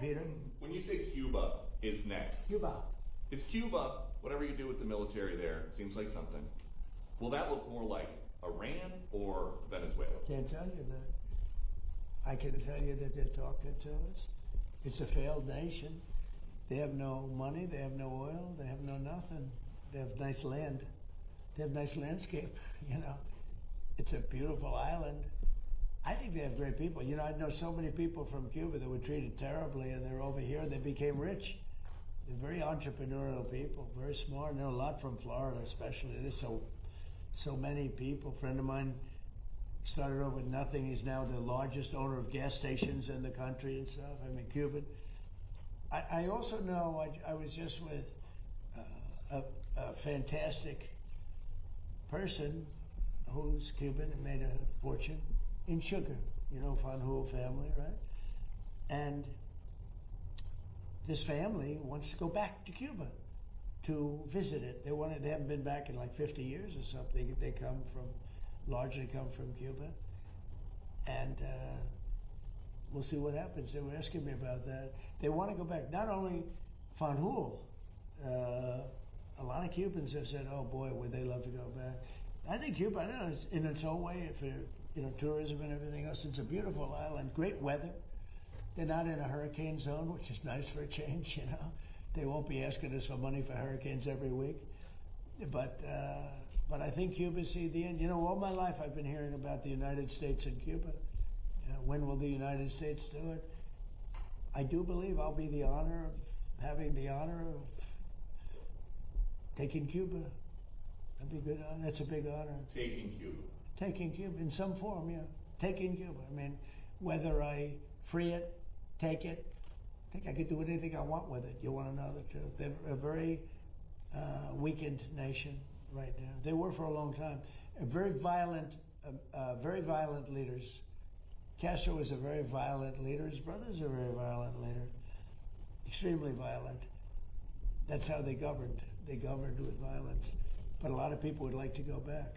Peter? When you say Cuba is next, Cuba. is Cuba, whatever you do with the military there, it seems like something, will that look more like Iran or Venezuela? Can't tell you that. I can tell you that they're talking to us. It's a failed nation. They have no money, they have no oil, they have no nothing. They have nice land. They have nice landscape, you know. It's a beautiful island. I think they have great people. You know, I know so many people from Cuba that were treated terribly, and they're over here and they became rich. They're very entrepreneurial people, very smart. I know a lot from Florida, especially. There's so many people. A friend of mine started over with nothing. He's now the largest owner of gas stations in the country and stuff. I mean, Cuban. I also know, I was just with a fantastic person who's Cuban and made a fortune in sugar, you know, Fanjul family, right? And this family wants to go back to Cuba to visit it. They haven't been back in like 50 years or something. They largely come from Cuba. And we'll see what happens. They were asking me about that. They want to go back. Not only Fanjul, a lot of Cubans have said, oh boy, would they love to go back. I think Cuba, I don't know, in its own way, for tourism and everything else, it's a beautiful island, great weather. They're not in a hurricane zone, which is nice for a change, you know. They won't be asking us for money for hurricanes every week. But I think Cuba see the end. You know, all my life I've been hearing about the United States and Cuba. When will the United States do it? I do believe I'll be having the honor of taking Cuba. That'd be good. That's a big honor. Taking Cuba. Taking Cuba in some form, yeah. Taking Cuba. I mean, whether I free it, take it, I think I could do anything I want with it. You want to know the truth? They're a very weakened nation right now. They were for a long time. Very violent leaders. Castro was a very violent leader. His brother's a very violent leader. Extremely violent. That's how they governed. They governed with violence. But a lot of people would like to go back.